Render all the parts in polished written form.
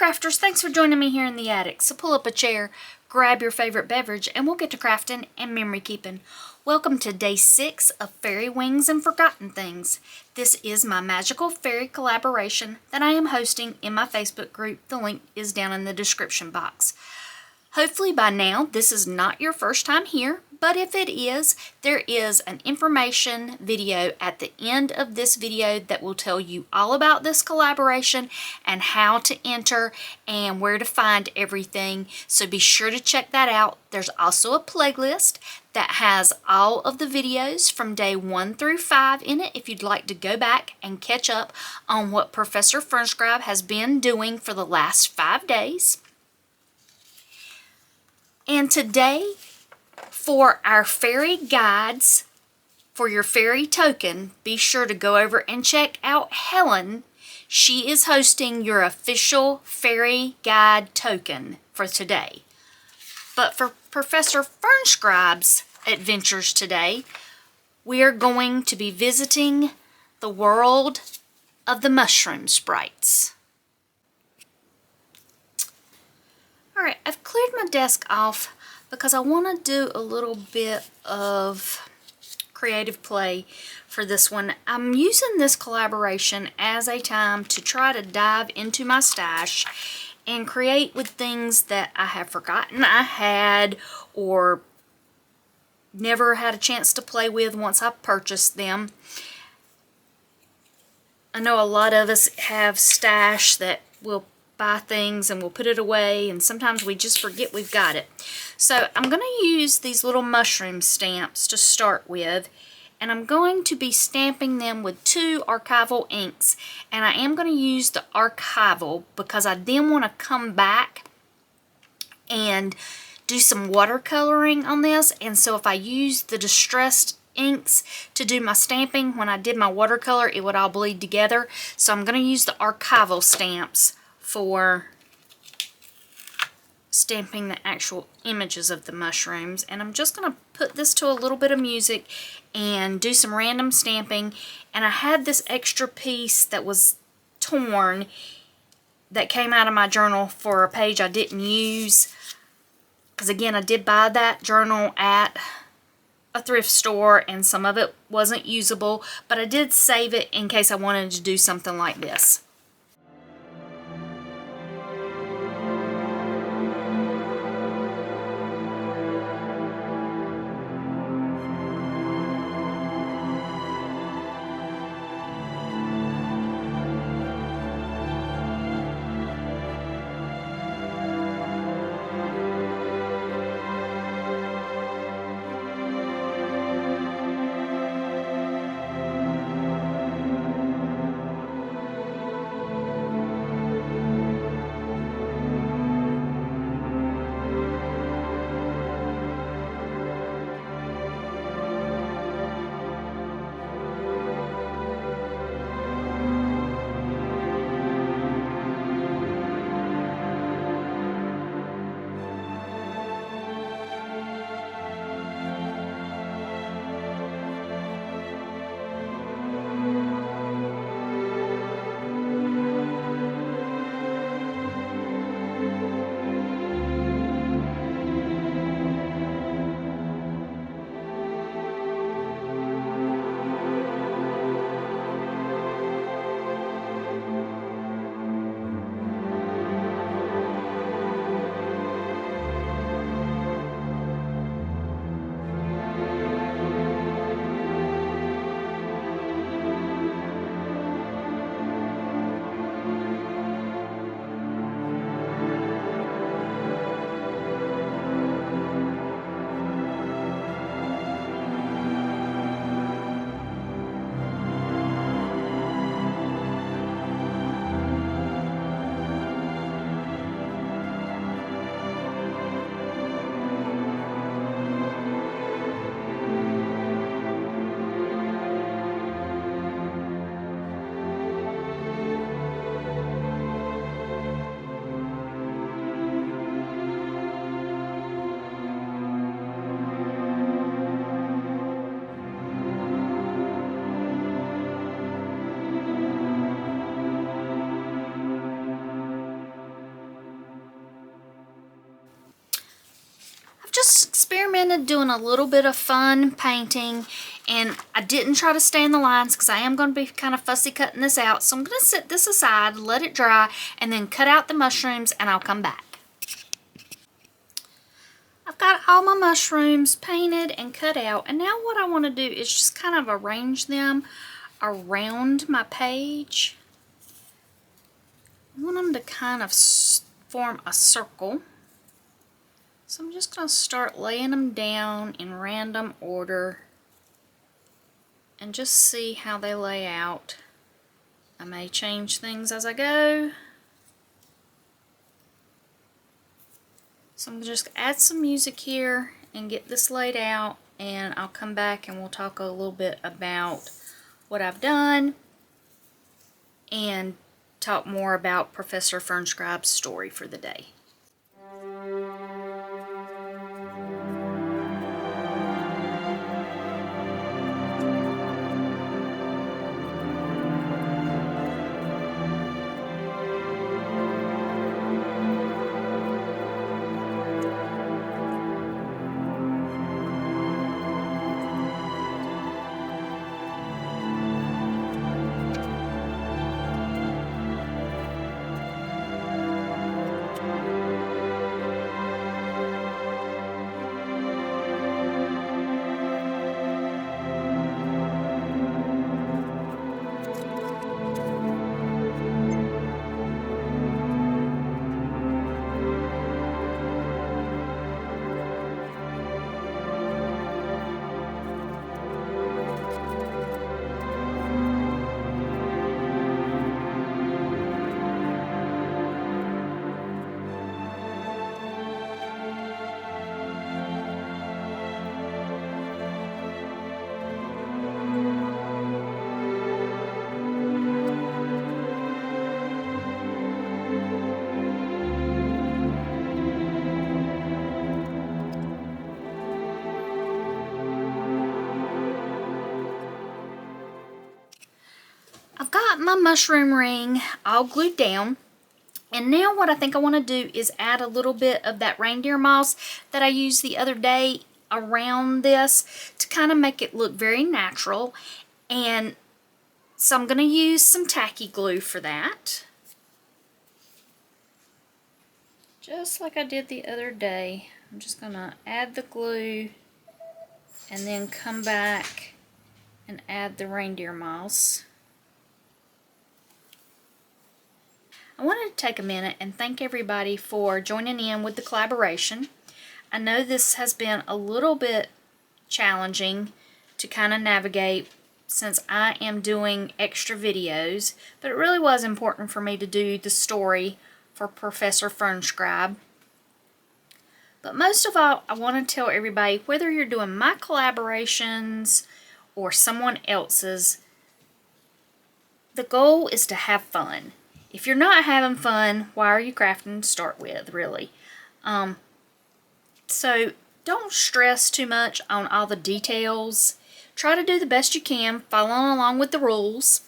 crafters, thanks for joining me here in the attic. So pull up a chair, grab your favorite beverage, and we'll get to crafting and memory keeping. Welcome to day 6 of Fairy Wings and Forgotten Things. This is my magical fairy collaboration that I am hosting in my Facebook group. The link is down in the description box. Hopefully by now this is not your first time here, but if it is, there is an information video at the end of this video that will tell you all about this collaboration and how to enter and where to find everything. So be sure to check that out. There's also a playlist that has all of the videos from day 1 through 5 in it if you'd like to go back and catch up on what Professor Fernscribe has been doing for the last 5 days. And today, for our fairy guides, for your fairy token, be sure to go over and check out Helen. She is hosting your official fairy guide token for today. But for Professor Fernscribe's adventures today, we are going to be visiting the world of the mushroom sprites. Alright, I've cleared my desk off because I want to do a little bit of creative play for this one. I'm using this collaboration as a time to try to dive into my stash and create with things that I have forgotten I had or never had a chance to play with once I purchased them. I know a lot of us have stash that will buy things and we'll put it away, and sometimes we just forget we've got it. So I'm going to use these little mushroom stamps to start with, and I'm going to be stamping them with 2 archival inks, and I am going to use the archival because I then want to come back and do some watercoloring on this. And so if I use the distressed inks to do my stamping, when I did my watercolor it would all bleed together. So I'm going to use the archival stamps for stamping the actual images of the mushrooms. And I'm just going to put this to a little bit of music and do some random stamping. And I had this extra piece that was torn that came out of my journal for a page I didn't use, because again I did buy that journal at a thrift store and some of it wasn't usable, but I did save it in case I wanted to do something like this. just experimented doing a little bit of fun painting, and I didn't try to stay in the lines because I am going to be kind of fussy cutting this out. So I'm going to set this aside, let it dry, and then cut out the mushrooms, and I'll come back. I've got all my mushrooms painted and cut out, and now what I want to do is just kind of arrange them around my page. I want them to kind of form a circle. So I'm just going to start laying them down in random order and just see how they lay out. I may change things as I go. So I'm going to just add some music here and get this laid out, and I'll come back and we'll talk a little bit about what I've done and talk more about Professor Fernscribe's story for the day. I've got my mushroom ring all glued down, and now what I think I want to do is add a little bit of that reindeer moss that I used the other day around this to kind of make it look very natural. And so I'm going to use some tacky glue for that, just like I did the other day. I'm just going to add the glue and then come back and add the reindeer moss. I wanted to take a minute and thank everybody for joining in with the collaboration. I know this has been a little bit challenging to kind of navigate since I am doing extra videos, but it really was important for me to do the story for Professor Fernscribe. But most of all, I want to tell everybody, whether you're doing my collaborations or someone else's, the goal is to have fun. If you're not having fun, why are you crafting to start with, really? So don't stress too much on all the details. Try to do the best you can, following along with the rules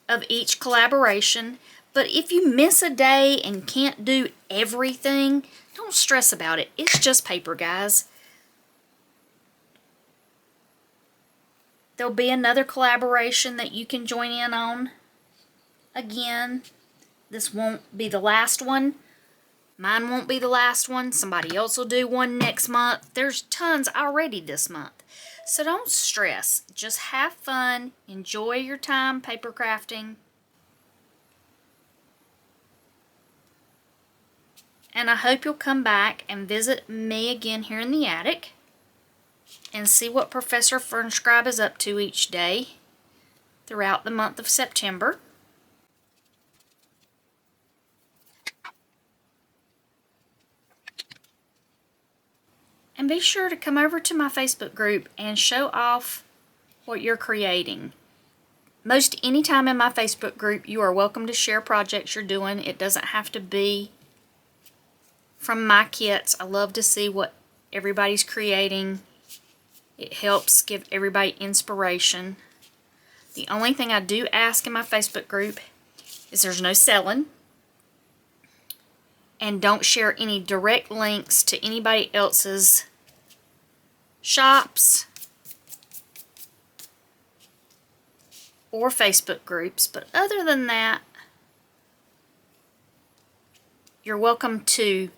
of each collaboration. But if you miss a day and can't do everything, don't stress about it. It's just paper, guys. There'll be another collaboration that you can join in on. Again, this won't be the last one. Mine won't be the last one. Somebody else will do one next month. There's tons already this month. So don't stress. Just have fun. Enjoy your time paper crafting. And I hope you'll come back and visit me again here in the attic and see what Professor Fernscribe is up to each day throughout the month of September. And be sure to come over to my Facebook group and show off what you're creating. Most any time in my Facebook group, you are welcome to share projects you're doing. It doesn't have to be from my kits. I love to see what everybody's creating. It helps give everybody inspiration. The only thing I do ask in my Facebook group is there's no selling. And don't share any direct links to anybody else's shops or Facebook groups. But other than that, you're welcome to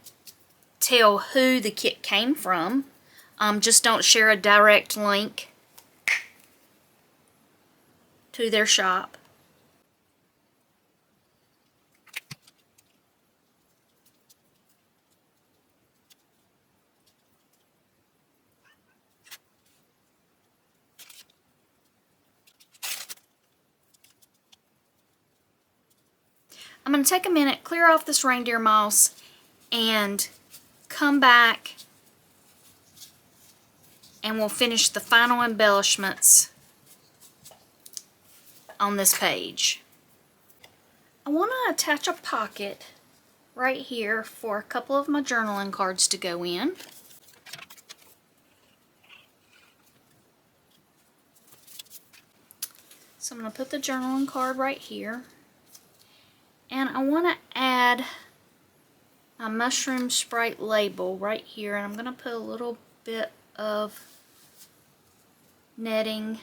tell who the kit came from. Just don't share a direct link to their shop. I'm going to take a minute, clear off this reindeer moss, and come back and we'll finish the final embellishments on this page. I want to attach a pocket right here for a couple of my journaling cards to go in. So I'm going to put the journaling card right here. And I want to add my mushroom sprite label right here. And I'm going to put a little bit of netting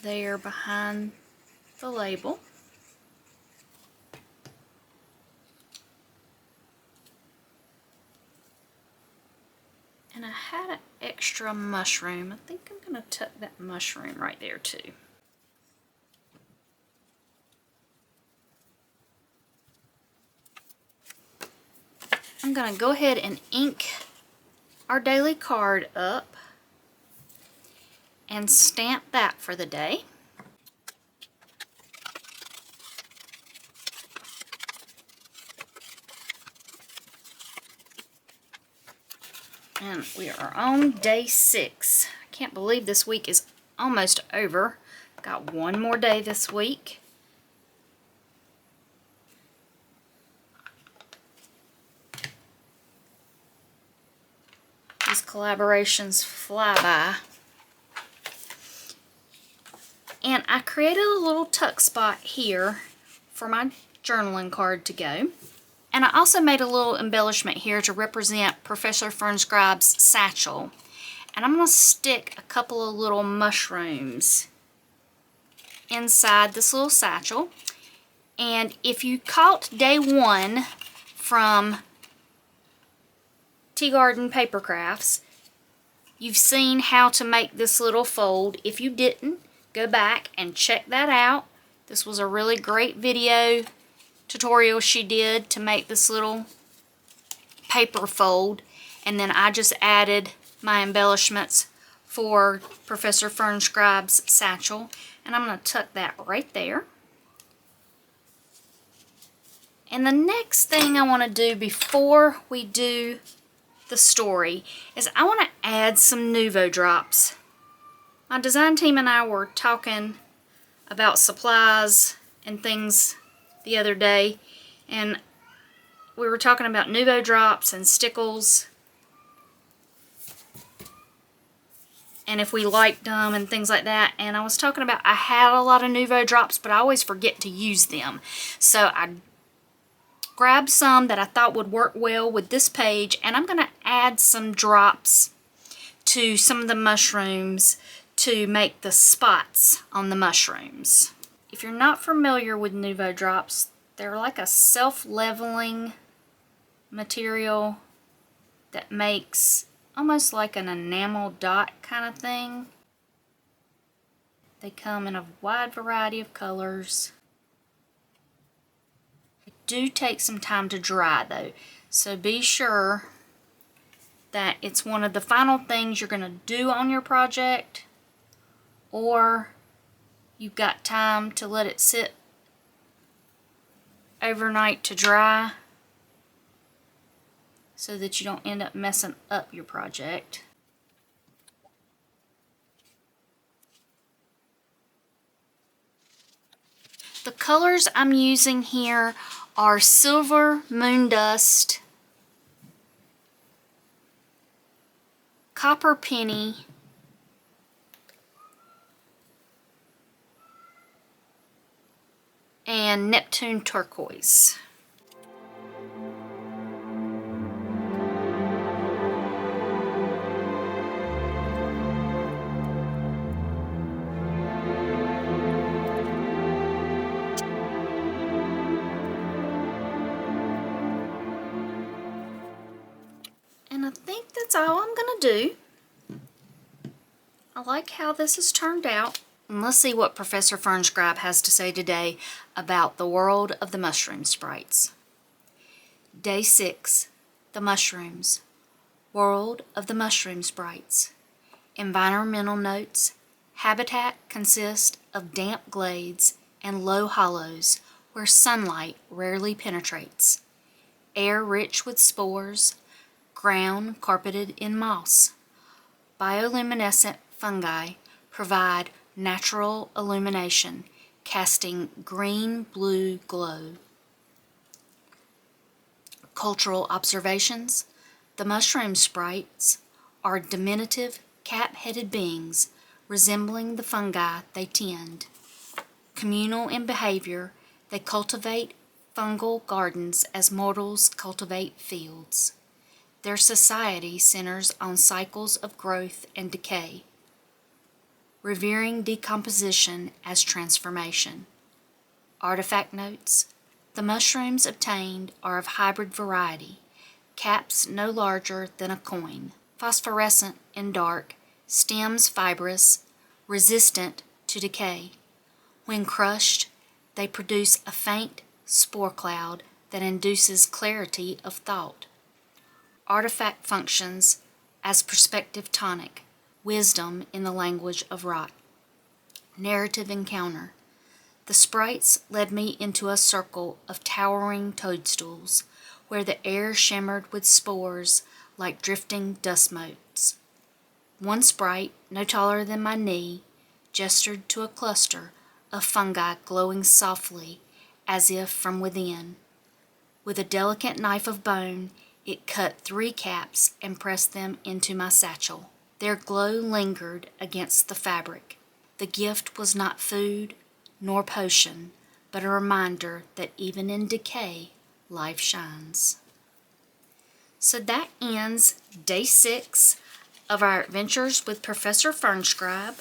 there behind the label. And I had an extra mushroom. I think I'm going to tuck that mushroom right there too. I'm going to go ahead and ink our daily card up and stamp that for the day. And we are on day 6. I can't believe this week is almost over. Got one more day this week. These collaborations fly by. And I created a little tuck spot here for my journaling card to go. And I also made a little embellishment here to represent Professor Fernscribe's satchel. And I'm going to stick a couple of little mushrooms inside this little satchel. And if you caught day 1 from Tea Garden Paper Crafts, you've seen how to make this little fold. If you didn't, go back and check that out. This was a really great video tutorial she did to make this little paper fold, and then I just added my embellishments for Professor Fernscribe's satchel, and I'm going to tuck that right there. And the next thing I want to do before we do the story is I want to add some Nouveau drops. My design team and I were talking about supplies and things the other day, and we were talking about Nouveau drops and stickles and if we liked them and things like that. And I was talking about I had a lot of Nouveau drops, but I always forget to use them, so I grabbed some that I thought would work well with this page, and I'm going to add some drops to some of the mushrooms to make the spots on the mushrooms. If you're not familiar with Nouveau drops, they're like a self-leveling material that makes almost like an enamel dot kind of thing. They come in a wide variety of colors. They do take some time to dry though, so be sure that it's one of the final things you're going to do on your project, or you've got time to let it sit overnight to dry so that you don't end up messing up your project. The colors I'm using here are Silver Moon Dust, Copper Penny, and Neptune Turquoise. all I'm going to do. I like how this has turned out. And let's see what Professor Fernscribe has to say today about the world of the mushroom sprites. Day 6, the mushrooms. World of the mushroom sprites. Environmental notes. Habitat consists of damp glades and low hollows where sunlight rarely penetrates. Air rich with spores. Ground carpeted in moss. Bioluminescent fungi provide natural illumination, casting green-blue glow. Cultural observations. The mushroom sprites are diminutive cap-headed beings resembling the fungi they tend. Communal in behavior, they cultivate fungal gardens as mortals cultivate fields. Their society centers on cycles of growth and decay, revering decomposition as transformation. Artifact notes. The mushrooms obtained are of hybrid variety, caps no larger than a coin, phosphorescent in dark, stems fibrous, resistant to decay. When crushed, they produce a faint spore cloud that induces clarity of thought. Artifact functions as perspective tonic, wisdom in the language of rot. Narrative encounter. The sprites led me into a circle of towering toadstools, where the air shimmered with spores like drifting dust motes. One sprite, no taller than my knee, gestured to a cluster of fungi glowing softly as if from within. With a delicate knife of bone, it cut 3 caps and pressed them into my satchel. Their glow lingered against the fabric. The gift was not food nor potion, but a reminder that even in decay, life shines. So that ends day 6 of our adventures with Professor Fernscribe.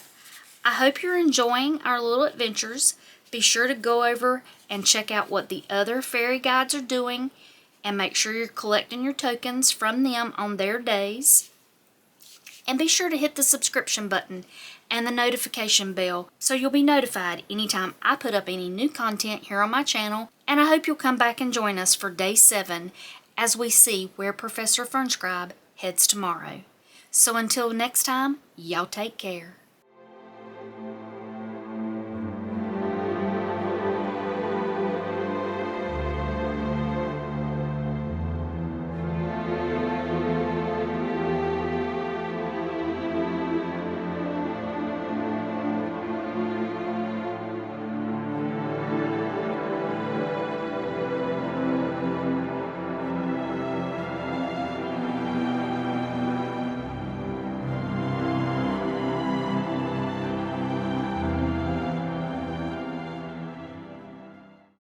I hope you're enjoying our little adventures. Be sure to go over and check out what the other fairy guides are doing, and make sure you're collecting your tokens from them on their days. And be sure to hit the subscription button and the notification bell so you'll be notified anytime I put up any new content here on my channel. And I hope you'll come back and join us for day 7 as we see where Professor Fernscribe heads tomorrow. So until next time, y'all take care.